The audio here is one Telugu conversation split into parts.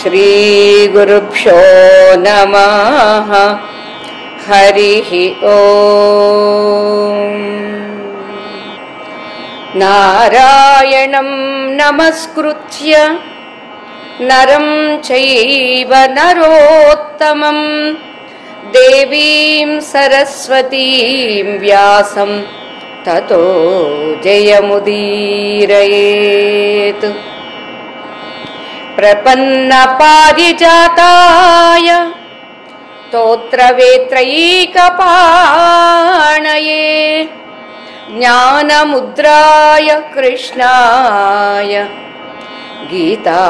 श्रीगुरुभ्यो नमः। हरिः ओम्। नारायणं नमस्कृत्य नरं चैव नरोत्तमं देवीं सरस्वतीं व्यासं ततो जयमुदीरयेत्। प्रपन्नपारिजाताय स्तोत्रवेत्रैकपाणये ज्ञानमुद्राय कृष्णाय गीतामृतदुहे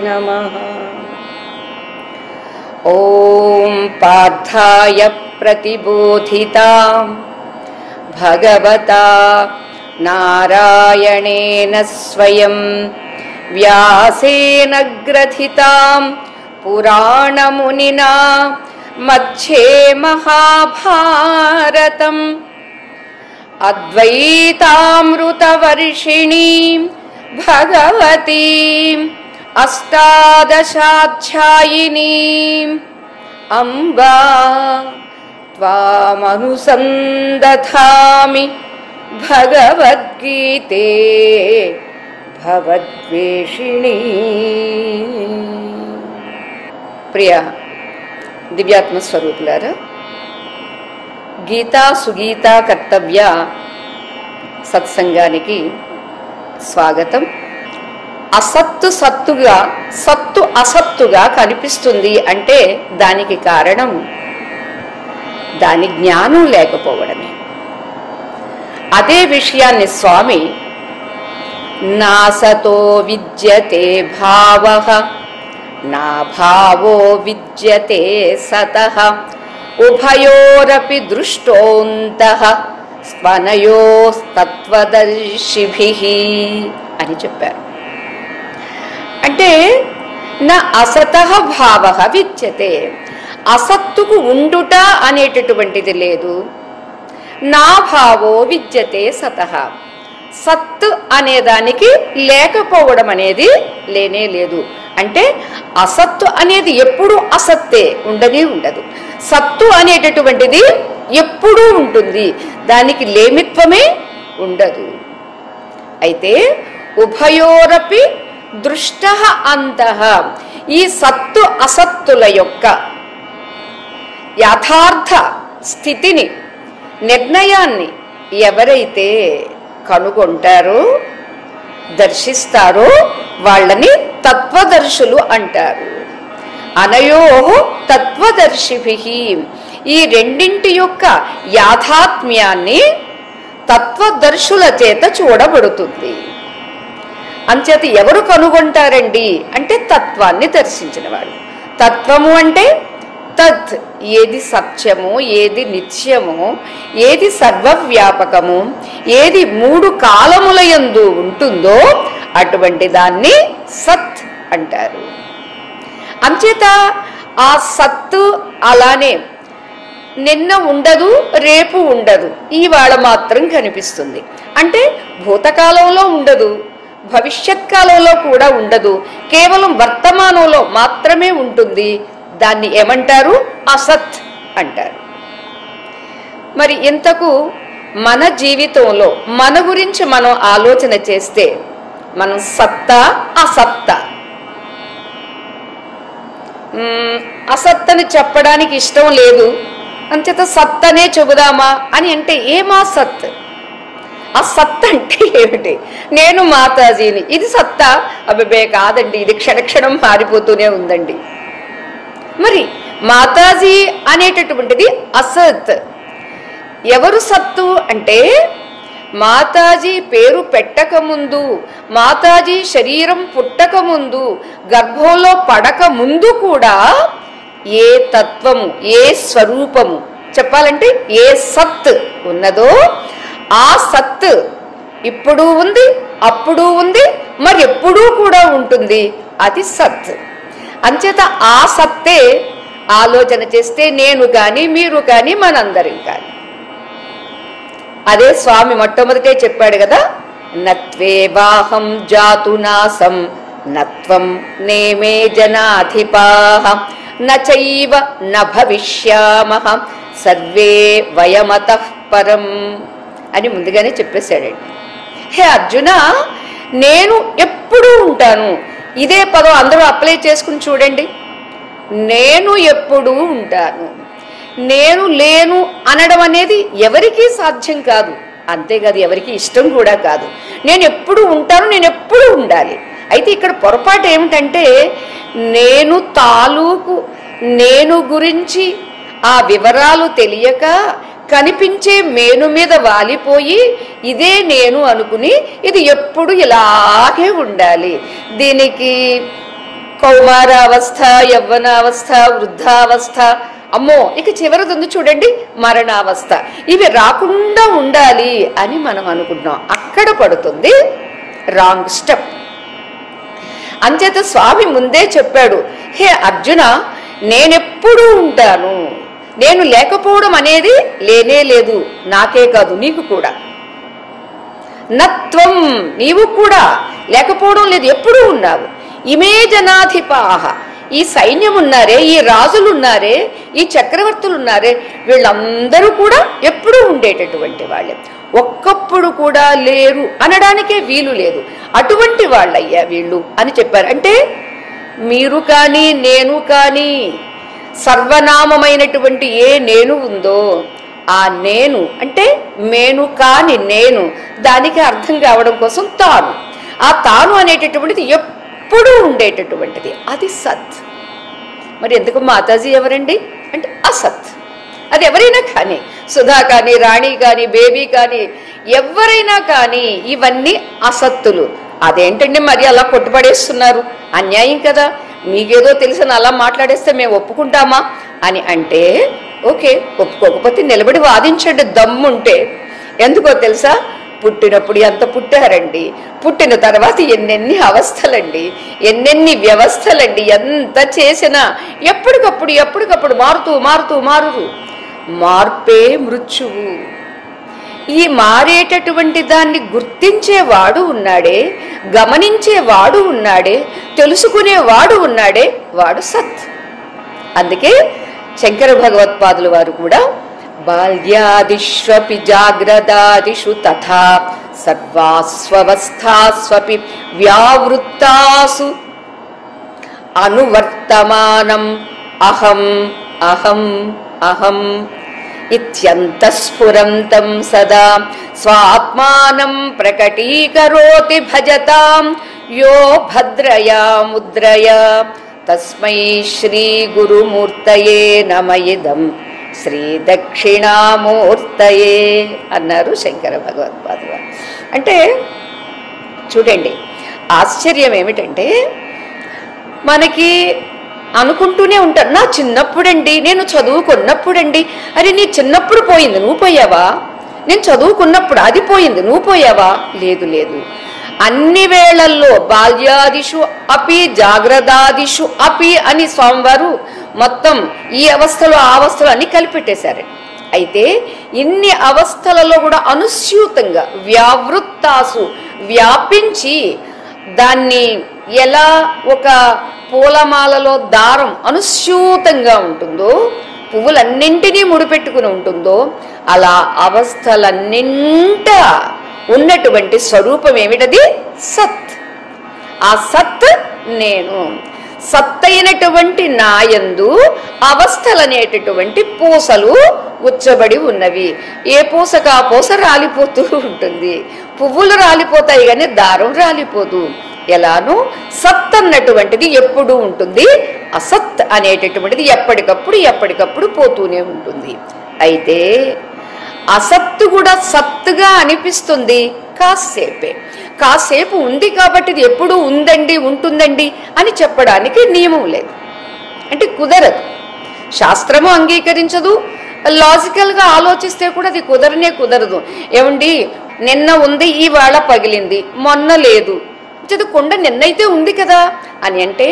नमः। ॐ पार्थाय प्रतिबोधितां भगवता नारायणेन स्वयं व्यासेन ग्रथितां पुराणमुनिना मध्ये महाभारतम् अद्वैतामृतवर्षिणीं भगवतीम् अष्टादशाध्यायिनीम् अम्बा त्वामनुसन्दधामि भगवद्गीते भवद्वेषिणी। ప్రియ దివ్యాత్మ స్వరూపులారా, గీతా సుగీత కర్తవ్య సత్సంగానికి స్వాగతం. అసత్తు సత్తుగా, సత్తు అసత్తుగా కనిపిస్తుంది అంటే దానికి కారణం దాని జ్ఞానం లేకపోవడమే. అదే విషయాన్ని స్వామి నాసతో విద్యతే భావః నా భావో విద్యతే సతః ఉభయోరపి దృష్టోంతః స్వనయోస్తత్వదర్శిభిః అని చెప్పారు. అంటే నా అసతః భావః విద్యతే, అసత్తుకు ఉండుట అనేటటువంటిది లేదు. నా భావో విద్యతే సతః, సత్ అనేదానికి లేకపోవడం అనేది లేనే లేదు. అంటే అసత్తు అనేది ఎప్పుడు అసత్తే, ఉండనే ఉండదు. సత్తు అనేటటువంటిది ఎప్పుడూ ఉంటుంది, దానికి లేమిత్వమే ఉండదు. అయితే ఉభయోరపి దృష్టః అంతః, ఈ సత్తు అసత్తుల యొక్క యథార్థ స్థితిని, నిర్ణయాన్ని ఎవరైతే కనుగొంటారో, దర్శిస్తారో వాళ్ళని తత్వదర్శులు అంటారు. అనయో తత్వదర్శిభిః, ఈ రెండింటి యొక్క యాథాత్మ్యాన్ని తత్వదర్శుల చేత చూడబడుతుంది. అంచేత ఎవరు కనుగొంటారండి అంటే తత్వాన్ని దర్శించిన వాళ్ళు. తత్వము అంటే తత్, ఏది సత్యము, ఏది నిత్యము, ఏది సర్వవ్యాపకము, ఏది మూడు కాలములయందు ఉంటుందో అటువంటి దాన్ని సత్ అంటారు. అంచేత ఆ సత్తు అలానే నిన్న ఉండదు, రేపు ఉండదు, ఇవాళ మాత్రం కనిపిస్తుంది. అంటే భూతకాలంలో ఉండదు, భవిష్యత్ కాలంలో కూడా ఉండదు, కేవలం వర్తమానంలో మాత్రమే ఉంటుంది. దాన్ని ఏమంటారు? అసత్ అంటారు. మరి ఇంతకు మన జీవితంలో మన గురించి మనం ఆలోచన చేస్తే మనం సత్తా అసత్తా? అసత్తని చెప్పడానికి ఇష్టం లేదు, అంచేత సత్తనే చెబుదామా అని అంటే ఏమా సత్? ఆ సత్ అంటే ఏమిటి? నేను మాతాజీని, ఇది సత్తా? అబ్బే కాదండి, ఇది క్షణక్షణం మారిపోతూనే ఉందండి. మరి మాతాజీ అనేటటువంటిది అసత్. ఎవరు సత్తు అంటే మాతాజీ పేరు పెట్టక ముందు, మాతాజీ శరీరం పుట్టక ముందు, గర్భంలో పడక ముందు కూడా ఏ తత్వము, ఏ స్వరూపము, చెప్పాలంటే ఏ సత్ ఉన్నదో ఆ సత్ ఇప్పుడు ఉంది, అప్పుడు ఉంది, మరి ఎప్పుడూ కూడా ఉంటుంది. అది సత్. అంచేత ఆ సత్తే ఆలోచన చేస్తే నేను కానీ, మీరు కానీ, మనందరం కానీ. అదే స్వామి మొట్టమొదటే చెప్పాడు కదా, నత్వేవాహం జాతునాసం నత్వం నేమే జనాధిపాః నచైవ న భవిష్యామః సర్వే వయమతః పరం అని ముందుగానే చెప్పేశాడండి. హే అర్జున, నేను ఎప్పుడూ ఉంటాను. ఇదే పదం అందరూ అప్లై చేసుకుని చూడండి. నేను ఎప్పుడూ ఉంటాను. నేను లేను అనడం అనేది ఎవరికీ సాధ్యం కాదు, అంతేకాదు ఎవరికి ఇష్టం కూడా కాదు. నేను ఎప్పుడు ఉంటాను, నేను ఎప్పుడు ఉండాలి. అయితే ఇక్కడ పొరపాటు ఏమిటంటే, నేను తాలూకు నేను గురించి ఆ వివరాలు తెలియక కనిపించే మేను మీద వాలిపోయి ఇదే నేను అనుకుని ఇది ఎప్పుడు ఇలాగే ఉండాలి. దీనికి కౌమారావస్థ, యవ్వనావస్థ, వృద్ధావస్థ, అమ్మో ఇక చివరిది ఉంది చూడండి మరణావస్థ, ఇవి రాకుండా ఉండాలి అని మనం అనుకుంటున్నాం. అక్కడ పడుతుంది రాంగ్ స్టెప్. అంచేత స్వామి ముందే చెప్పాడు, హే అర్జున, నేనెప్పుడూ ఉంటాను. నేను లేకపోవడం అనేది లేనే లేదు, నాకే కాదు నీకు కూడా. నత్వం, నీవు కూడా లేకపోవడం లేదు, ఎప్పుడూ ఉన్నావు. ఇమే జనాధిపాః, ఈ సైన్యం ఉన్నారే, ఈ రాజులు ఉన్నారే, ఈ చక్రవర్తులు ఉన్నారే, వీళ్ళందరూ కూడా ఎప్పుడూ ఉండేటటువంటి వాళ్ళే, ఒక్కప్పుడు కూడా లేరు అనడానికే వీలు లేదు. అటువంటి వాళ్ళయ్యా వీళ్ళు అని చెప్పారు. అంటే మీరు కానీ నేను కానీ సర్వనామమైనటువంటి ఏ నేను ఉందో ఆ నేను అంటే మేను కాని నేను, దానికి అర్థం కావడం కోసం తాను. ఆ తాను అనేటటువంటిది ఎప్పుడూ ఉండేటటువంటిది, అది సత్. మరి ఎందుకు మాతాజీ ఎవరండి అంటే అసత్. అది ఎవరైనా కానీ, సుధా కానీ, రాణి కానీ, బేబీ కానీ, ఎవరైనా కానీ ఇవన్నీ అసత్తులు. అదేంటండి మరి అలా కొట్టుపడేస్తున్నారు, అన్యాయం కదా, మీకేదో తెలిసిన అలా మాట్లాడేస్తే మేము ఒప్పుకుంటామా అని అంటే ఓకే, ఒప్పుకోకపోతే నిలబడి వాదించండి దమ్ముంటే. ఎందుకో తెలుసా, పుట్టినప్పుడు ఎంత పుట్టారండి, పుట్టిన తర్వాత ఎన్నెన్ని అవస్థలండి, ఎన్నెన్ని వ్యవస్థలండి, ఎంత చేసినా ఎప్పటికప్పుడు మారుతూ మారుతూ మారురు. మార్పే మృత్యువు. ఈ మారేటటువంటి దాన్ని గుర్తించేవాడు ఉన్నాడే, గమనించేవాడు ఉన్నాడే, తెలుసుకునేవాడు ఉన్నాడే, వాడు సత్. అందుకే శంకర భగవత్పాదుల వారు కూడా బాల్యాదిష్వపి జాగ్రదాదిషు తథా సర్వాస్వవస్థాస్వపి వ్యావృత్తాసు అనువర్తమానం అహం అహం అహం ఇత్యంతఃస్ఫురంతం సదా స్వాత్మానం ప్రకటీకరోతి భజతాం యో భద్రయా ముద్రయా తస్మై శ్రీ గురుమూర్తయే నమయిదం శ్రీ దక్షిణామూర్తయే అన్నారు శంకర భగవత్పాదులు. అంటే చూడండి, ఆశ్చర్యం ఏమిటంటే మనకి అనుకుంటూనే ఉంటారు, నా చిన్నప్పుడండి, నేను చదువుకున్నప్పుడండి. అరే నీ చిన్నప్పుడు పోయింది, నువ్వు పోయావా? నేను చదువుకున్నప్పుడు అది పోయింది, నువ్వు పోయావా? లేదు లేదు, అన్ని వేళల్లో బాల్యాదిషు అపి జాగ్రత్తాదిషు అపి అని స్వామివారు మొత్తం ఈ అవస్థలు ఆ అవస్థలు అన్ని కలిపెట్టేశారు. అయితే ఇన్ని అవస్థలలో కూడా అనుస్యూతంగా వ్యావృత్తాసు వ్యాపించి దాన్ని ఎలా ఒక పూలమాలలో దారం అనుస్యూతంగా ఉంటుందో, పువ్వులన్నింటినీ ముడిపెట్టుకుని ఉంటుందో, అలా అవస్థలన్నింట ఉన్నటువంటి స్వరూపం ఏమిటది? సత్. ఆ సత్ నేను. సత్ అయినటువంటి నాయందు అవస్థలనేటటువంటి పూసలు ఉచ్చబడి ఉన్నవి. ఏ పూసకు ఆ పూస రాలిపోతూ ఉంటుంది. పువ్వులు రాలిపోతాయి కానీ దారం రాలిపోదు. ఎలానో సత్ అన్నటువంటిది ఎప్పుడూ ఉంటుంది, అసత్ అనేటటువంటిది ఎప్పటికప్పుడు పోతూనే ఉంటుంది. అయితే అసత్తు కూడా సత్తుగా అనిపిస్తుంది కాసేపే. కాసేపు ఉంది కాబట్టి ఇది ఎప్పుడు ఉందండి ఉంటుందండి అని చెప్పడానికి నియమం లేదు, అంటే కుదరదు. శాస్త్రము అంగీకరించదు, లాజికల్గా ఆలోచిస్తే కూడా అది కుదరదు. ఏమండి నిన్న ఉంది ఈవేళ పగిలింది, మొన్న లేదు, కుండ నిన్నైతే ఉంది కదా అని అంటే,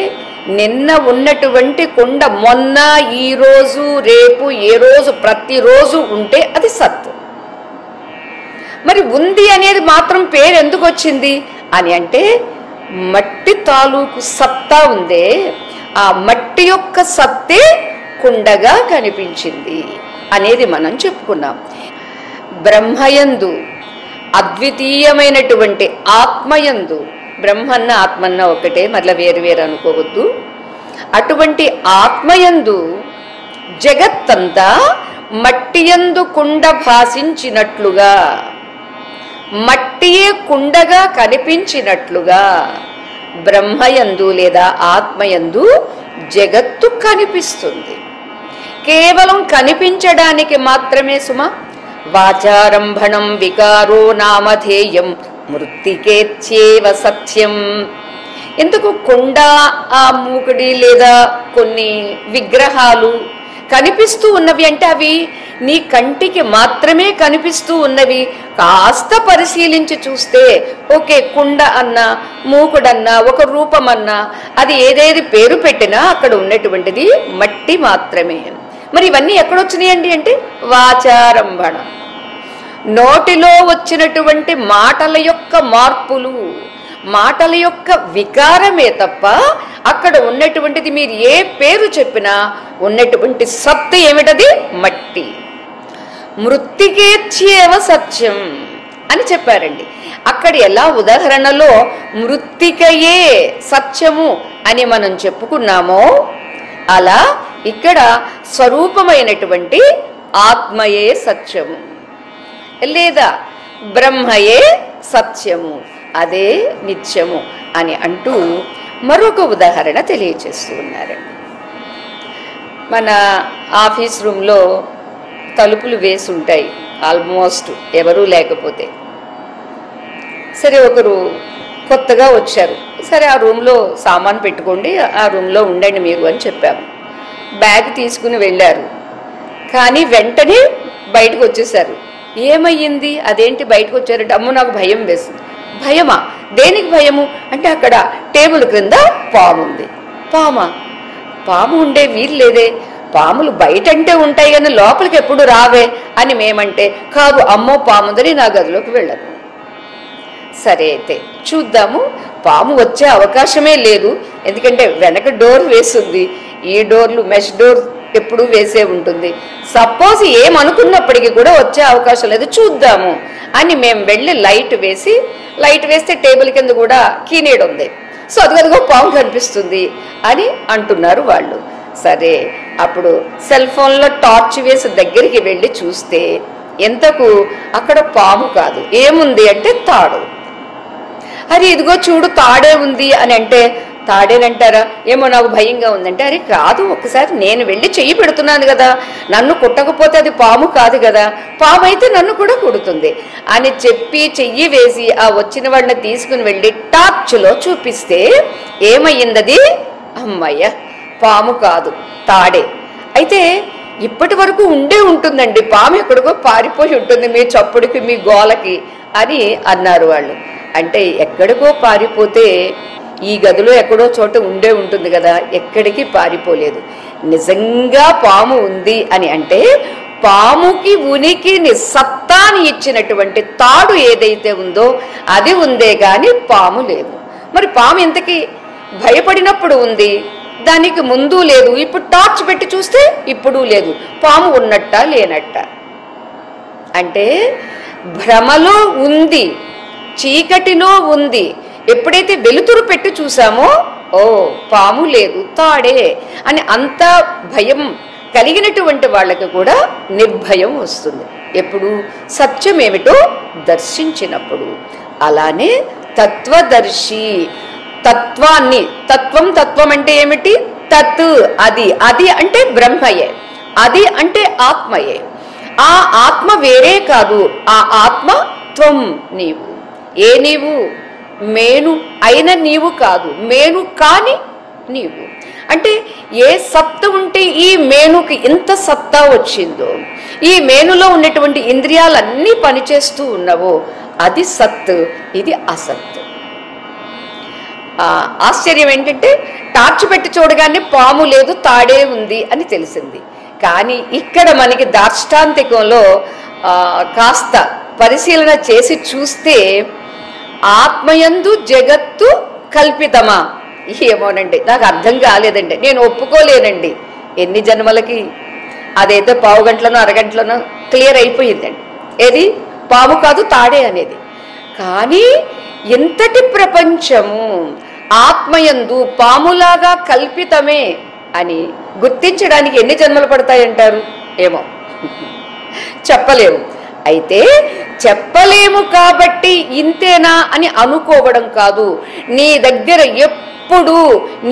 నిన్న ఉన్నటువంటి కుండ మొన్న ఈ రోజు రేపు ఏ రోజు ప్రతిరోజు ఉంటే అది సత్తు. మరి ఉంది అనేది మాత్రం పేరు ఎందుకు వచ్చింది అని అంటే, మట్టి తాలూకు సత్తా ఉందే, ఆ మట్టి యొక్క సత్తే కుండగా కనిపించింది అనేది మనం చెప్పుకున్నాం. బ్రహ్మయందు అద్వితీయమైనటువంటి ఆత్మయందు, బ్రహ్మన్న ఆత్మన్న ఒకటే, మళ్ళీ వేరు వేరు అనుకోవద్దు, అటువంటి ఆత్మయందు జగత్తంతా మట్టియందు కుండ భాసించినట్లుగా, మట్టియే కుండగా కనిపించినట్లుగా బ్రహ్మయందు లేదా ఆత్మయందు జగత్తు కనిపిస్తుంది. కేవలం కనిపించడానికి మాత్రమే సుమ. వాచారంభణం వికారో నామధేయం మృత్తికేత్యేవ సత్యం. ఎందుకు కుండ, ఆ మూకుడి లేదా కొన్ని విగ్రహాలు కనిపిస్తూ ఉన్నవి అంటే అవి నీ కంటికి మాత్రమే కనిపిస్తూ ఉన్నవి. కాస్త పరిశీలించి చూస్తే ఓకే, కుండ అన్నా మూకుడన్నా ఒక రూపమన్నా అది ఏదేది పేరు పెట్టినా అక్కడ ఉన్నటువంటిది మట్టి మాత్రమే. మరి ఇవన్నీ ఎక్కడొచ్చినాయండి అంటే వాచారంభణ, నోటిలో వచ్చినటువంటి మాటల యొక్క మార్పులు, మాటల యొక్క వికారమే తప్ప అక్కడ ఉన్నటువంటిది మీరు ఏ పేరు చెప్పినా ఉన్నటువంటి సత్తు ఏమిటది? మట్టి. మృత్తికేత్యేవ సత్యం అని చెప్పారండి. అక్కడ ఎలా ఉదాహరణలో మృత్తికయే సత్యము అని మనం చెప్పుకున్నామో అలా ఇక్కడ స్వరూపమైనటువంటి ఆత్మయే సత్యము లేదా బ్రహ్మయే సత్యము, అదే నిత్యము అని అంటూ మరొక ఉదాహరణ తెలియచేస్తూ ఉన్నారండి. మన ఆఫీస్ రూమ్లో తలుపులు వేసి ఉంటాయి, ఆల్మోస్ట్ ఎవరూ లేకపోతే. సరే, ఒకరు కొత్తగా వచ్చారు. సరే, ఆ రూమ్లో సామాన్ పెట్టుకోండి, ఆ రూమ్లో ఉండండి మీరు అని చెప్పాము. బ్యాగ్ తీసుకుని వెళ్ళారు, కానీ వెంటనే బయటకు వచ్చేసారు. ఏమయ్యింది, అదేంటి బయటకు వచ్చారంటే అమ్మో నాకు భయం వేసింది. భయమా? దేనికి భయము అంటే అక్కడ టేబుల్ క్రింద పాము ఉంది. పాము ఉండే వీలు లేదే, పాములు బయటంటే ఉంటాయి కానీ లోపలికి ఎప్పుడు రావే అని మేమంటే కాదు, అమ్మో పాముందని నా గదిలోకి వెళ్ళను. సరే అయితే చూద్దాము, పాము వచ్చే అవకాశమే లేదు, ఎందుకంటే వెనక డోర్ వేస్తుంది, ఈ డోర్లు మెష్ డోర్ ఎప్పుడు వేసే ఉంటుంది. సపోజ్ ఏమనుకున్నప్పటికీ కూడా వచ్చే అవకాశం లేదు, చూద్దాము అని మేము వెళ్ళి లైట్ వేస్తే టేబుల్ కింద కూడా కీనేడు ఉంది. సో అదిగదిగో పాము కనిపిస్తుంది అని అంటున్నారు వాళ్ళు. సరే, అప్పుడు సెల్ ఫోన్లో టార్చ్ వేసి దగ్గరికి వెళ్ళి చూస్తే ఎంతకు అక్కడ పాము కాదు, ఏముంది అంటే తాడు. అరే ఇదిగో చూడు తాడే ఉంది అని అంటే తాడేనంటారా, ఏమో నాకు భయంగా ఉందంటే అరే కాదు, ఒకసారి నేను వెళ్ళి చెయ్యి పెడుతున్నాను కదా, నన్ను కుట్టకపోతే అది పాము కాదు కదా, పాము అయితే నన్ను కూడా కుడుతుంది అని చెప్పి చెయ్యి వేసి ఆ వచ్చిన వాళ్ళని తీసుకుని వెళ్ళి టార్చ్లో చూపిస్తే ఏమయ్యిందది? అమ్మయ్య, పాము కాదు తాడే. అయితే ఇప్పటి వరకు ఉండే ఉంటుందండి, పాము ఎక్కడికో పారిపోయి ఉంటుంది మీ చప్పుడికి మీ గోలకి అని అన్నారు వాళ్ళు. అంటే ఎక్కడికో పారిపోతే ఈ గదిలో ఎక్కడో చోట ఉండే ఉంటుంది కదా, ఎక్కడికి పారిపోలేదు. నిజంగా పాము ఉంది అని అంటే పాముకి ఉనికిని సత్తాని ఇచ్చినటువంటి తాడు ఏదైతే ఉందో అది ఉందే గాని పాము లేదు. మరి పాము ఇంతకీ భయపడినప్పుడు ఉంది, దానికి ముందు లేదు, ఇప్పుడు టార్చ్ పెట్టి చూస్తే ఇప్పుడు లేదు, పాము ఉన్నట్ట లేనట్ట? అంటే భ్రమలో ఉంది, చీకటిలో ఉంది. ఎప్పుడైతే వెలుతురు పెట్టి చూసామో ఓ పాము లేదు తాడే అని అంత భయం కలిగినటువంటి వాళ్ళకి కూడా నిర్భయం వస్తుంది. ఎప్పుడు? సత్యం ఏమిటో దర్శించినప్పుడు. అలానే తత్వదర్శి, తత్వాన్ని, తత్వం అంటే ఏమిటి? తత్ అది, అది అంటే బ్రహ్మయే, అది అంటే ఆత్మయే. ఆ ఆత్మ వేరే కాదు, ఆ ఆత్మ త్వం, నీవు. ఏ నీవు? మేను అయిన నీవు కాదు, మేను కాని నీవు. అంటే ఏ సత్తా ఉంటే ఈ మేనుకి ఇంత సత్తా వచ్చిందో, ఈ మేనులో ఉన్నటువంటి ఇంద్రియాలన్నీ పనిచేస్తూ ఉన్నవో అది సత్, ఇది అసత్. ఆశ్చర్యం ఏంటంటే టార్చ్ పెట్టి చూడగానే పాము లేదు తాడే ఉంది అని తెలిసింది. కానీ ఇక్కడ మనకి దార్ష్టాంతికంలో కాస్త పరిశీలన చేసి చూస్తే ఆత్మయందు జగత్తు కల్పితమా? ఏమోనండి, నాకు అర్థం కాలేదండి, నేను ఒప్పుకోలేనండి. ఎన్ని జన్మలకి? అదైతే పావు గంటలోనో అరగంటలోనో క్లియర్ అయిపోయిందండి. ఏది పాము కాదు తాడే అనేది. కానీ ఎంతటి ప్రపంచము ఆత్మయందు పాములాగా కల్పితమే అని గుర్తించడానికి ఎన్ని జన్మలు పడతాయంటారు? ఏమో, చెప్పలేము. అయితే చెప్పలేము కాబట్టి ఇంతేనా అని అనుకోవడం కాదు. నీ దగ్గర ఎప్పుడు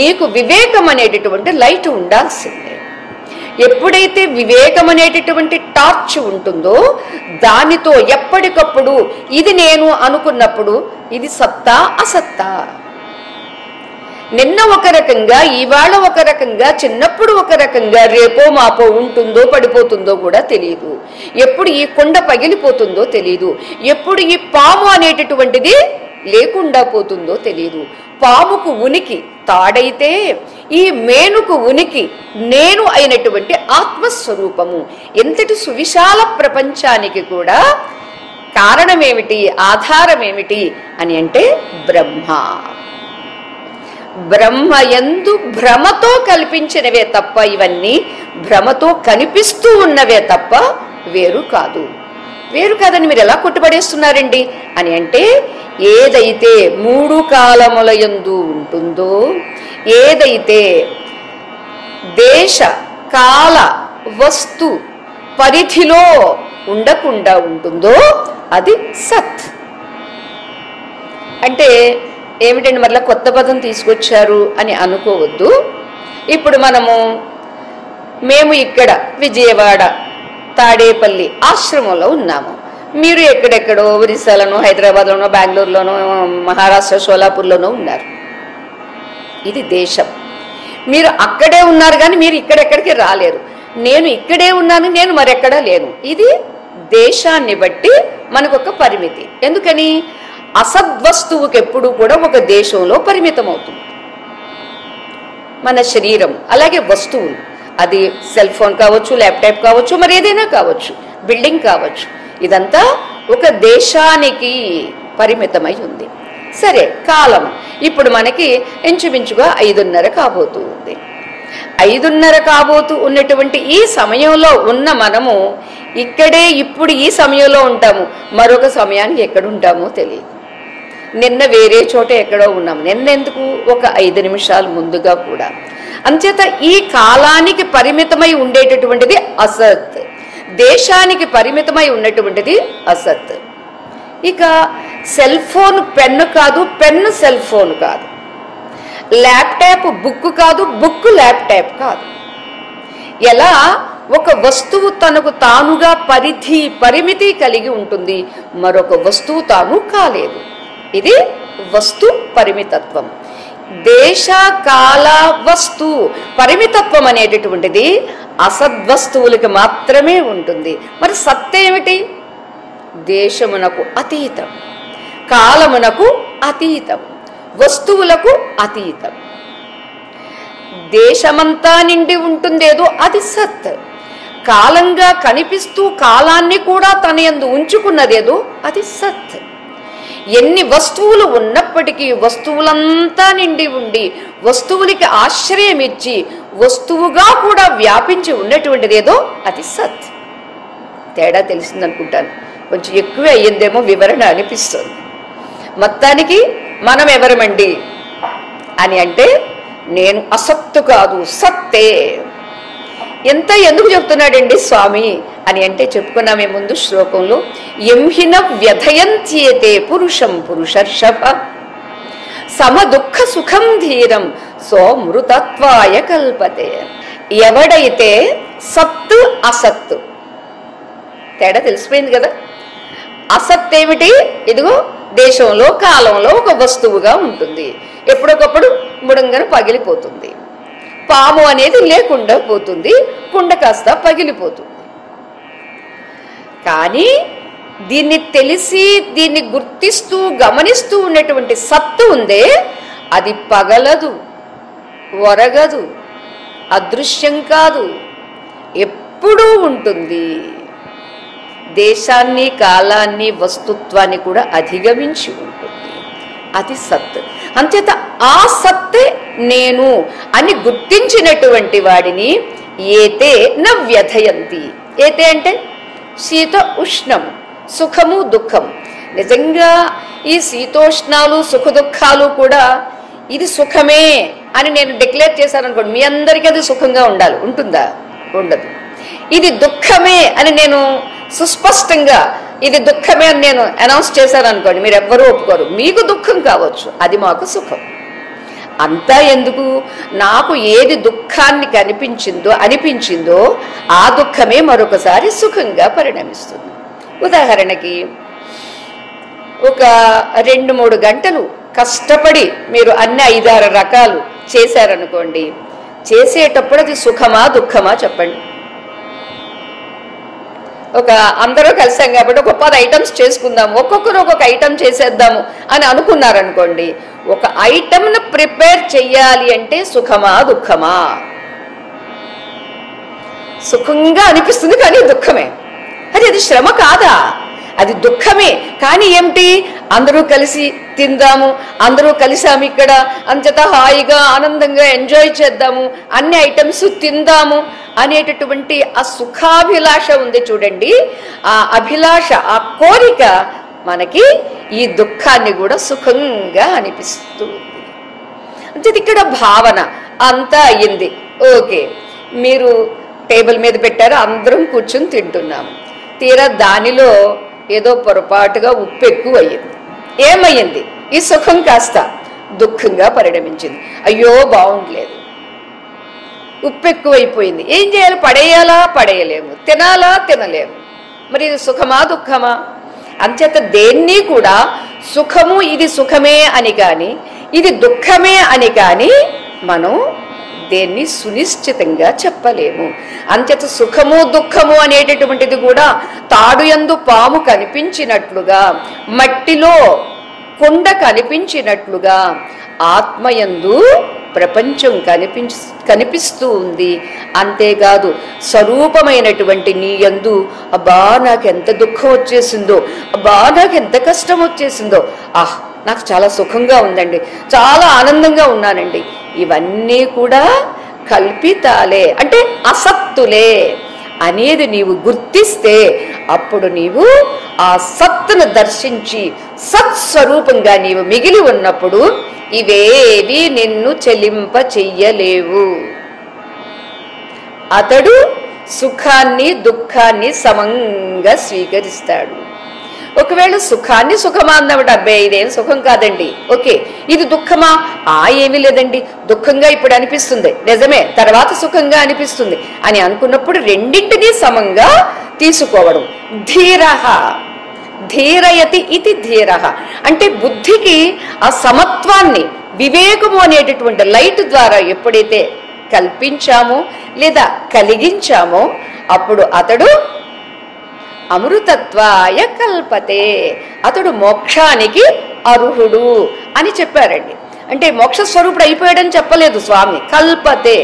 నీకు వివేకం అనేటటువంటి లైట్ ఉండాల్సిందే. ఎప్పుడైతే వివేకం అనేటటువంటి టార్చ్ ఉంటుందో దానితో ఎప్పటికప్పుడు ఇది నేను అనుకున్నప్పుడు ఇది సత్తా అసత్తా, నిన్న ఒక రకంగా ఇవాళ ఒక రకంగా, చిన్నప్పుడు ఒక రకంగా, రేపో మాపో ఉంటుందో పడిపోతుందో కూడా తెలియదు. ఎప్పుడు ఈ కొండ పగిలిపోతుందో తెలియదు. ఎప్పుడు ఈ పాము అనేటటువంటిది లేకుండా పోతుందో తెలియదు. పాముకు ఉనికి తాడైతే ఈ మేనుకు ఉనికి నేను అయినటువంటి ఆత్మస్వరూపము. ఎంతటి సువిశాల ప్రపంచానికి కూడా కారణమేమిటి, ఆధారమేమిటి అని అంటే బ్రహ్మ. బ్రహ్మయందు భ్రమతో కల్పించినవే తప్ప, ఇవన్నీ భ్రమతో కనిపిస్తూ ఉన్నవే తప్ప వేరు కాదు. వేరు కాదని మీరు ఎలా కొట్టుపడేస్తున్నారండి అని అంటే, ఏదైతే మూడు కాలములయందు ఉంటుందో, ఏదైతే దేశ కాల వస్తు పరిధిలో ఉండకుండా ఉంటుందో అది సత్. అంటే ఏమిటండి మరలా కొత్త పదం తీసుకొచ్చారు అని అనుకోవద్దు. ఇప్పుడు మేము ఇక్కడ విజయవాడ తాడేపల్లి ఆశ్రమంలో ఉన్నాము. మీరు ఎక్కడెక్కడో ఒరిస్సాలోనో, హైదరాబాద్లోనో, బెంగళూరులోనో, మహారాష్ట్ర షోలాపూర్లోనో ఉన్నారు. ఇది దేశం. మీరు అక్కడే ఉన్నారు కానీ మీరు ఇక్కడెక్కడికి రాలేరు. నేను ఇక్కడే ఉన్నాను, నేను మరెక్కడా లేను. ఇది దేశాన్ని బట్టి మనకొక పరిమితి. ఎందుకని? అసద్వస్తువుకి ఎప్పుడు కూడా ఒక దేశంలో పరిమితం అవుతుంది. మన శరీరం అలాగే వస్తువులు, అది సెల్ ఫోన్ కావచ్చు, ల్యాప్టాప్ కావచ్చు, మరి ఏదైనా కావచ్చు, బిల్డింగ్ కావచ్చు, ఇదంతా ఒక దేశానికి పరిమితమై ఉంది. సరే, కాలం ఇప్పుడు మనకి ఇంచుమించుగా 5:30 కాబోతూ ఉంది. 5:30 కాబోతూ ఉన్నటువంటి ఈ సమయంలో ఉన్న మనము ఇక్కడే ఇప్పుడు ఈ సమయంలో ఉంటాము. మరొక సమయానికి ఎక్కడుంటామో తెలియదు. నిన్న వేరే చోట ఎక్కడో ఉన్నాము. నిన్నెందుకు? ఒక 5 నిమిషాలు ముందుగా కూడా. అంచేత ఈ కాలానికి పరిమితమై ఉండేటటువంటిది అసత్, దేశానికి పరిమితమై ఉన్నటువంటిది అసత్. ఇక సెల్ ఫోన్ పెన్ను కాదు, పెన్ను సెల్ ఫోన్ కాదు, ల్యాప్టాప్ బుక్ కాదు, బుక్ ల్యాప్టాప్ కాదు. ఎలా ఒక వస్తువు తనకు తానుగా పరిమితి కలిగి ఉంటుంది, మరొక వస్తువు తాను కాలేదు. ఇది వస్తు పరిమితత్వం. దేశ కాల వస్తు పరిమితత్వం అనేటటువంటిది అసద్వస్తువులకి మాత్రమే ఉంటుంది. మరి సత్ ఏమిటి? దేశమునకు అతీతం, కాలమునకు అతీతం, వస్తువులకు అతీతం. దేశమంతా నిండి ఉంటుందేదో అది సత్. కాలంగా కనిపిస్తూ కాలాన్ని కూడా తన యందు ఉంచుకున్నదేదో అది సత్. ఎన్ని వస్తువులు ఉన్నప్పటికీ వస్తువులంతా నిండి ఉండి వస్తువులకి ఆశ్రయం ఇచ్చి వస్తువుగా కూడా వ్యాపించి ఉన్నటువంటిదేదో అది సత్. తేడా తెలిసిందనుకుంటాను. కొంచెం ఎక్కువే అయ్యిందేమో వివరణ అనిపిస్తుంది. మొత్తానికి మనం ఎవరమండి అని అంటే, నేను అసత్తు కాదు, సత్తే. ఎందుకు చెప్తున్నాడండి స్వామి అని అంటే, చెప్పుకున్నామే ముందు శ్లోకంలో, ఎంహిన వ్యధయంత్యేతే పురుషం పురుషర్షభ సమ దుఃఖ సుఖం ధీరం సోమృతత్వాయ కల్పతే. ఎవడైతే సత్తు అసత్తు తేడా తెలిసిపోయింది కదా. అసత్ ఏమిటి? ఇదిగో దేశంలో కాలంలో ఒక వస్తువుగా ఉంటుంది, ఎప్పుడొకప్పుడు బుడంగన పగిలిపోతుంది. పాము అనేది లేకుండా పోతుంది, కుండ కాస్త పగిలిపోతుంది. కానీ దీన్ని తెలిసి దీన్ని గుర్తిస్తూ గమనిస్తూ ఉన్నటువంటి సత్తు ఉందే, అది పగలదు, ఒరగదు, అదృశ్యం కాదు, ఎప్పుడూ ఉంటుంది. దేశాన్ని, కాలాన్ని, వస్తుత్వాన్ని కూడా అధిగమించి ఉంటుంది. అది సత్. అంచేత ఆ సత్తే నేను అని గుర్తించినటువంటి వాడిని ఏతే న వ్యథయంతి. ఏతే అంటే శీత ఉష్ణం, సుఖము దుఃఖం. నిజంగా ఈ శీతోష్ణాలు సుఖ దుఃఖాలు కూడా ఇది సుఖమే అని నేను డిక్లేర్ చేశాను అనుకోండి, మీ అందరికీ అది సుఖంగా ఉండాలి, ఉంటుందా? ఉండదు. ఇది దుఃఖమే అని నేను సుస్పష్టంగా ఇది దుఃఖమే అని నేను అనౌన్స్ చేశాను అనుకోండి, మీరు ఎవ్వరూ ఒప్పుకోరు. మీకు దుఃఖం కావచ్చు, అది మాకు సుఖం. అంతా ఎందుకు? నాకు ఏది దుఃఖాన్ని అనిపించిందో ఆ దుఃఖమే మరొకసారి సుఖంగా పరిణమిస్తుంది. ఉదాహరణకి ఒక 2-3 గంటలు కష్టపడి మీరు అన్ని 5-6 రకాలు చేశారనుకోండి, చేసేటప్పుడు అది సుఖమా దుఃఖమా చెప్పండి. అందరూ కలిసాం కాబట్టి ఒక 10 ఐటమ్స్ చేసుకుందాము, ఒక్కొక్కరు ఒక్కొక్క ఐటమ్ చేసేద్దాము అని అనుకున్నారనుకోండి, ఒక ఐటమ్ను ప్రిపేర్ చెయ్యాలి అంటే సుఖమా దుఃఖమా? సుఖంగా అనిపిస్తుంది కానీ దుఃఖమే. అది శ్రమ కాదా? అది దుఃఖమే. కానీ ఏమిటి? అందరూ కలిసి తిందాము, అందరూ కలిసాము ఇక్కడ, అంచేత హాయిగా ఆనందంగా ఎంజాయ్ చేద్దాము, అన్ని ఐటమ్స్ తిందాము అనేటటువంటి ఆ సుఖాభిలాష ఉంది చూడండి. ఆ అభిలాష, ఆ కోరిక మనకి ఈ దుఃఖాన్ని కూడా సుఖంగా అనిపిస్తుంది. అంచేత ఇక్కడ భావన అంతా అయ్యింది. ఓకే, మీరు టేబుల్ మీద పెట్టారు, అందరం కూర్చుని తింటున్నాము. తీరా దానిలో ఏదో పొరపాటుగా ఉప్పు ఎక్కువ అయ్యింది. ఏమయ్యింది? ఈ సుఖం కాస్త దుఃఖంగా పరిణమించింది. అయ్యో బాగుండలేదు, ఉప్పు ఎక్కువైపోయింది. ఏం చేయాలి? పడేయాలా? పడేయలేము. తినాలా? తినలేము. మరి ఇది సుఖమా దుఃఖమా? అంచేత దేన్ని కూడా సుఖము ఇది సుఖమే అని కానీ ఇది దుఃఖమే అని కానీ మనం దేన్ని సునిశ్చితంగా చెప్పలేము. అంచేత సుఖము దుఃఖము అనేటటువంటిది కూడా తాడు యందు పాము కనిపించినట్లుగా, మట్టిలో కొండ కనిపించినట్లుగా ఆత్మయందు ప్రపంచం కనిపిస్తూ ఉంది. అంతేకాదు స్వరూపమైనటువంటి నీ యందు అబ్బా నాకెంత దుఃఖం వచ్చేసిందో, అబ్బా నాకెంత కష్టం వచ్చేసిందో, నాకు చాలా సుఖంగా ఉందండి, చాలా ఆనందంగా ఉన్నానండి, ఇవన్నీ కూడా కల్పితాలే, అంటే అసత్తులే అనేది నీవు గుర్తిస్తే అప్పుడు నీవు ఆ సత్తును దర్శించి సత్స్వరూపంగా నీవు మిగిలి ఉన్నప్పుడు ఇవేవి నిన్ను చెలింప చెయ్యలేవు. అతడు సుఖాన్ని దుఃఖాన్ని సమంగా స్వీకరిస్తాడు. ఒకవేళ సుఖాన్ని సుఖమా అన్నప్పుడు అబ్బాయి ఇదేం సుఖం కాదండి, ఓకే ఇది దుఃఖమా? ఏమీ లేదండి, దుఃఖంగా ఇప్పుడు అనిపిస్తుంది, నిజమే, తర్వాత సుఖంగా అనిపిస్తుంది అని అనుకున్నప్పుడు రెండింటినీ సమంగా తీసుకోవడం. ధీరః ధీరయతి ఇది ధీరః అంటే బుద్ధికి ఆ సమత్వాన్ని, వివేకము అనేటటువంటి లైట్ ద్వారా ఎప్పుడైతే కల్పించామో లేదా కలిగించామో అప్పుడు అతడు అమృతత్వాయ కల్పతే, అతడు మోక్షానికి అర్హుడు అని చెప్పారండి. అంటే మోక్ష స్వరూపుడు అయిపోయాడని చెప్పలేదు స్వామి. కల్పతే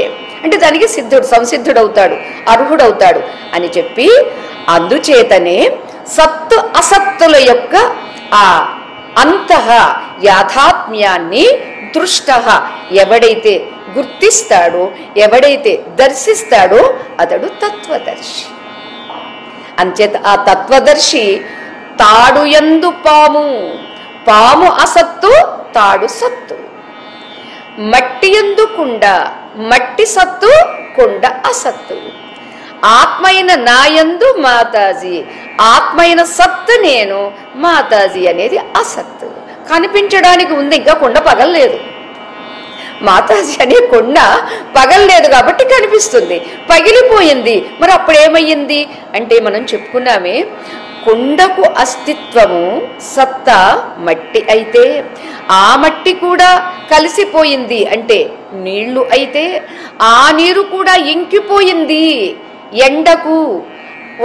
అంటే దానికి సంసిద్ధుడవుతాడు, అర్హుడవుతాడు అని చెప్పి, అందుచేతనే సత్తు అసత్తుల యొక్క ఆ అంతః యాథాత్మ్యాన్ని దృష్టః ఎవడైతే గుర్తిస్తాడో, ఎవడైతే దర్శిస్తాడో అతడు తత్వదర్శి. అంచేత ఆ తత్వదర్శి తాడు యందు పాము, పాము అసత్తు, తాడు సత్తు. మట్టి యందు కుండ, మట్టి సత్తు, కుండ అసత్తు. ఆత్మైన నాయందు మాతాజీ, ఆత్మైన సత్తు నేను, మాతాజీ అనేది అసత్తు. కనిపించడానికి ఉంది, ఇంకా కుండ పగలలేదు. మాతాజీ అనే కొండ పగలలేదు కాబట్టి కనిపిస్తుంది, పగిలిపోయింది. మరి అప్పుడు ఏమయ్యింది అంటే మనం చెప్పుకున్నామే, కొండకు అస్తిత్వము సత్తా మట్టి అయితే ఆ మట్టి కూడా కలిసిపోయింది అంటే నీళ్లు అయితే ఆ నీరు కూడా ఇంకిపోయింది ఎండకు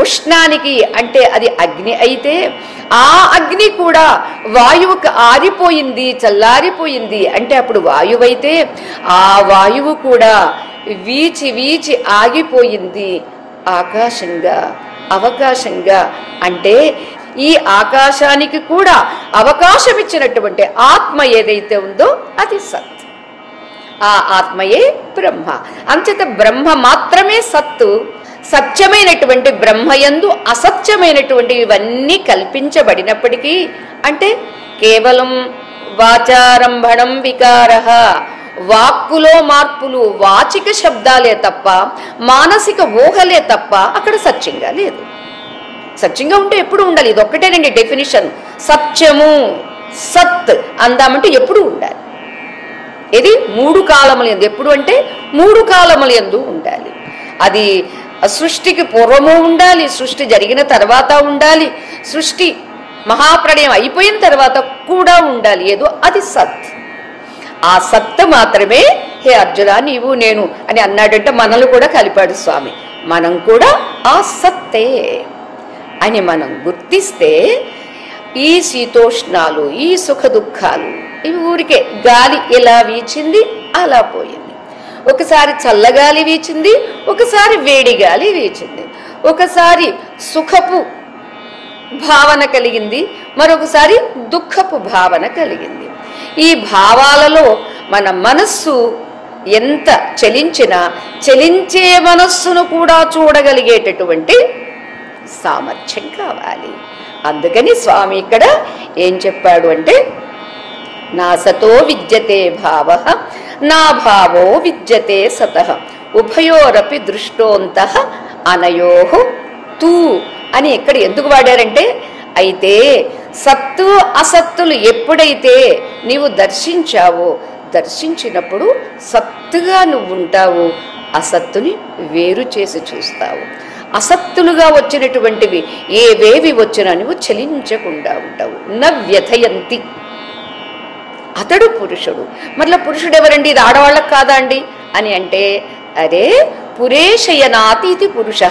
ఉష్ణానికి అంటే అది అగ్ని అయితే ఆ అగ్ని కూడా వాయువుకు ఆరిపోయింది, చల్లారిపోయింది అంటే అప్పుడు వాయువైతే ఆ వాయువు కూడా వీచి వీచి ఆగిపోయింది ఆకాశంగా, అవకాశంగా అంటే ఈ ఆకాశానికి కూడా అవకాశం ఇచ్చినటువంటి ఆత్మ ఏదైతే ఉందో అది సత్. ఆ ఆత్మయే బ్రహ్మ. అంచేత బ్రహ్మ మాత్రమే సత్తు. సత్యమైనటువంటి బ్రహ్మయందు అసత్యమైనటువంటి ఇవన్నీ కల్పించబడినప్పటికీ, అంటే కేవలం వాచారంభణం వికారః, వాక్కులో మార్పులు వాచిక శబ్దాలే తప్ప మానసిక ఊహలే తప్ప అక్కడ సత్యంగా లేదు. సత్యంగా ఉంటే ఎప్పుడు ఉండాలి. ఇది ఒక్కటేనండి డెఫినిషన్. సత్యము సత్ అందామంటే ఎప్పుడు ఉండాలి. ఇది 3 కాలములందు. ఎప్పుడు అంటే 3 కాలములందు ఉండాలి. అది సృష్టికి పూర్వము ఉండాలి, సృష్టి జరిగిన తర్వాత ఉండాలి, సృష్టి మహాప్రళయం అయిపోయిన తర్వాత కూడా ఉండాలి. ఏదో అది సత్. ఆ సత్ మాత్రమే హే అర్జున నీవు నేను అని అన్నాడంటే మనల్ని కూడా కలిపాడు స్వామి. మనం కూడా ఆ సత్తే అని మనం గుర్తిస్తే ఈ శీతోష్ణాలు, ఈ సుఖ దుఃఖాలు ఇవి ఊరికే గాలి ఎలా వీచింది అలా పోయింది. ఒకసారి చల్లగాలి వీచింది, ఒకసారి వేడి గాలి వీచింది, ఒకసారి సుఖపు భావన కలిగింది, మరొకసారి దుఃఖపు భావన కలిగింది. ఈ భావాలలో మన మనస్సు ఎంత చలించినా చలించే మనస్సును కూడా చూడగలిగేటటువంటి సామర్థ్యం కావాలి. అందుకని స్వామి ఇక్కడ ఏం చెప్పాడు అంటే, నా సతో విద్యతే భావః నా భావో విద్యతే సతః ఉభయోరపి దృష్టోంతః అనయోః తూ అని ఇక్కడ ఎందుకు వాడారంటే, అయితే సత్తు అసత్తులు ఎప్పుడైతే నీవు దర్శించావో, దర్శించినప్పుడు సత్తుగా నువ్వు ఉంటావు, అసత్తుని వేరు చేసి చూస్తావు. అసత్తులుగా వచ్చినటువంటివి ఏవేవి వచ్చినా నువ్వు చలించకుండా ఉంటావు. నవ్యథయంతి. అతడు పురుషుడు. మరలా పురుషుడు ఎవరండి? ఇది ఆడవాళ్ళకు కాదా అండి అని అంటే, అరే పురేశయనాతి ఇది పురుష.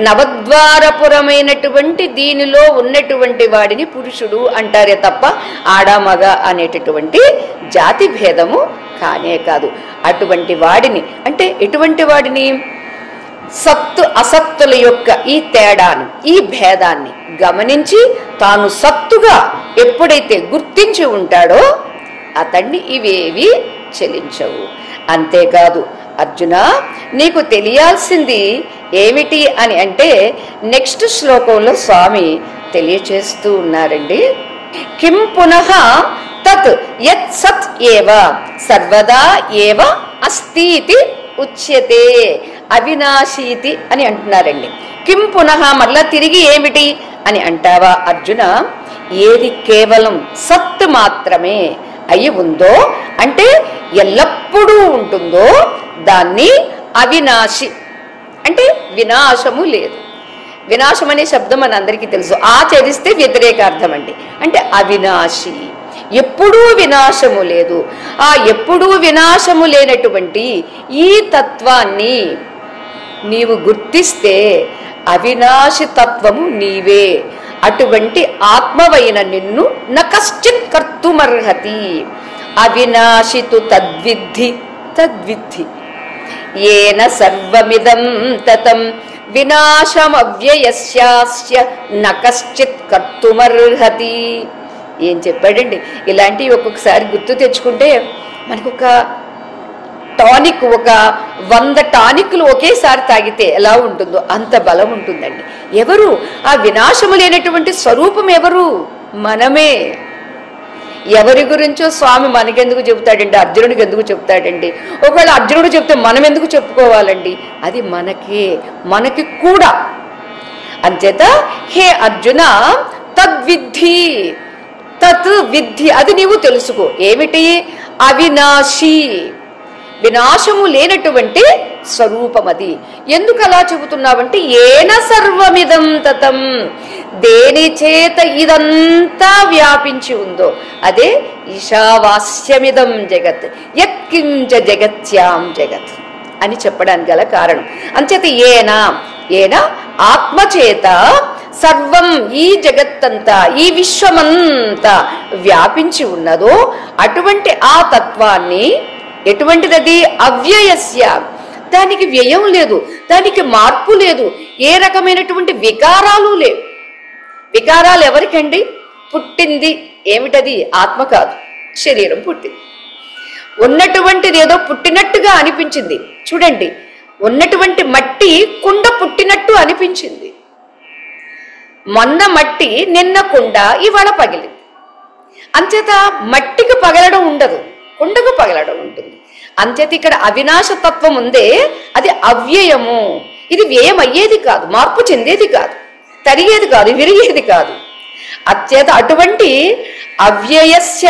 నవద్వారపురమైనటువంటి దీనిలో ఉన్నటువంటి వాడిని పురుషుడు అంటారే తప్ప ఆడామగ అనేటటువంటి జాతి భేదము కానే కాదు. అటువంటి వాడిని అంటే ఎటువంటి వాడిని? సత్తు అసత్తుల యొక్క ఈ తేడాను, ఈ భేదాన్ని గమనించి తాను సత్తుగా ఎప్పుడైతే గుర్తించి ఉంటాడో అతన్ని ఇవేవి చెలించవు. అంతేకాదు అర్జున, నీకు తెలియాల్సింది ఏమిటి అని అంటే నెక్స్ట్ శ్లోకంలో స్వామి తెలియచేస్తూ ఉన్నారండి. కిం పునః తత్ యత్ సత్ ఏవ సర్వదా ఏవ అస్తితి ఉచ్యతే అవినాశీతి అని అంటున్నారండి. కిం పునః మరలా తిరిగి ఏమిటి అని అంటావా అర్జున? ఏది కేవలం సత్ మాత్రమే అయి ఉందో అంటే ఎల్లప్పుడూ ఉంటుందో దాన్ని అవినాశి అంటే వినాశము లేదు. వినాశం అనే శబ్దం మన అందరికీ తెలుసు. ఆచరిస్తే వ్యతిరేకార్థం అండి. అంటే అవినాశి, ఎప్పుడూ వినాశము లేదు. ఆ ఎప్పుడూ వినాశము లేనటువంటి ఈ తత్వాన్ని నీవు గుర్తిస్తే అవినాశి తత్వము నీవే. అటువంటి ఆత్మవైన నిన్ను నకశ్చిత్ కర్తుమర్హతి. అవినాశితు తద్విద్ధి తద్విద్ధి ఏన సర్వమిదం తతం వినాశమవ్యయస్యాస్య నకశ్చిత్ కర్తుమర్హతి. ఏం చెప్పాడండి? ఇలాంటివి ఒక్కొక్కసారి గుర్తు తెచ్చుకుంటే మనకు ఒక టానిక్, ఒక 100 టానిక్లు ఒకేసారి తాగితే ఎలా ఉంటుందో అంత బలం ఉంటుందండి. ఎవరు? ఆ వినాశము లేనటువంటి స్వరూపం ఎవరు? మనమే. ఎవరి గురించో స్వామి మనకెందుకు చెబుతాడండి? అర్జునుడికి ఎందుకు చెప్తాడండి? ఒకవేళ అర్జునుడు చెప్తే మనం ఎందుకు చెప్పుకోవాలండి? అది మనకే, మనకి కూడా. అంచేత హే అర్జున తద్విద్ధి, తత్ విద్ధి, అది నీవు తెలుసుకో. ఏమిటి? అవినాశి, వినాశము లేనటువంటి స్వరూపం అది. ఎందుకు అలా చెబుతున్నావంటే ఏన సర్వమిదం తతం, దేని చేత ఇదంతా వ్యాపించి ఉందో అదే ఈశావాస్యమిదం జగత్ యత్కించ జగత్యాం జగత్ అని చెప్పడానికి గల కారణం. అంచేత ఏన ఆత్మచేత సర్వం, ఈ జగత్తంతా, ఈ విశ్వమంతా వ్యాపించి ఉన్నదో అటువంటి ఆ తత్వాన్ని, ఎటువంటిది? అవ్యయస్య, దానికి వ్యయం లేదు, దానికి మార్పు లేదు, ఏ రకమైనటువంటి వికారాలు లేవు. వికారాలు ఎవరికండి? పుట్టింది ఏమిటది? ఆత్మ కాదు, శరీరం పుట్టింది. ఉన్నటువంటిది ఏదో పుట్టినట్టుగా అనిపించింది. చూడండి, ఉన్నటువంటి మట్టి కుండ పుట్టినట్టు అనిపించింది. మొన్న మట్టి, నిన్న కుండ, ఇవాళ పగిలింది. అంచేత మట్టికి పగలడం ఉండదు, కుండకు పగలడం ఉంటుంది. అంచేత ఇక్కడ అవినాశతత్వం ఉందే, అది అవ్యయము. ఇది వ్యయం అయ్యేది కాదు, మార్పు చెందేది కాదు, తరిగేది కాదు, విరిగేది కాదు. అచేత అటువంటి అవ్యయస్య,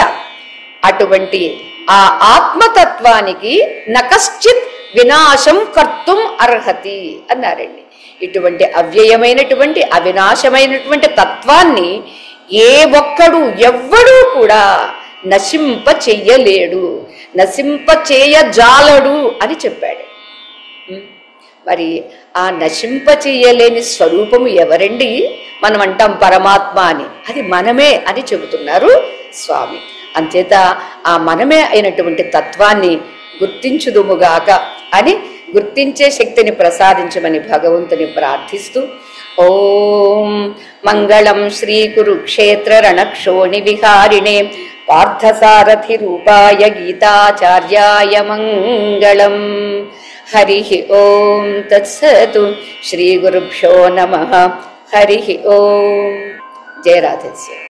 అటువంటి ఆ ఆత్మతత్వానికి నకశ్చిత్ వినాశం కర్తుం అర్హతి అన్నారండి. ఇటువంటి అవ్యయమైనటువంటి అవినాశమైనటువంటి తత్వాన్ని ఏ ఒక్కడు ఎవ్వడూ కూడా నశింప చెయ్యలేడు, నశింప చేయజాలడు అని చెప్పాడు. మరి ఆ నశింప చెయ్యలేని స్వరూపము ఎవరండి? మనం అంటాం పరమాత్మ అని, అది మనమే అని చెబుతున్నారు స్వామి. అంచేత ఆ మనమే అయినటువంటి తత్వాన్ని గుర్తించుదుముగాక అని గుర్తించే శక్తిని ప్రసాదించమని భగవంతుని ప్రార్థిస్తూ, ఓం మంగళం శ్రీ కురుక్షేత్ర రణక్షోణి విహారిణే పార్థసారథి రూపాయ గీతాచార్యాయ మంగళం. హరి ఓం తత్సతు. శ్రీ గురుభ్యో నమః. హరి ఓం. జయ రాధేశ్వరి.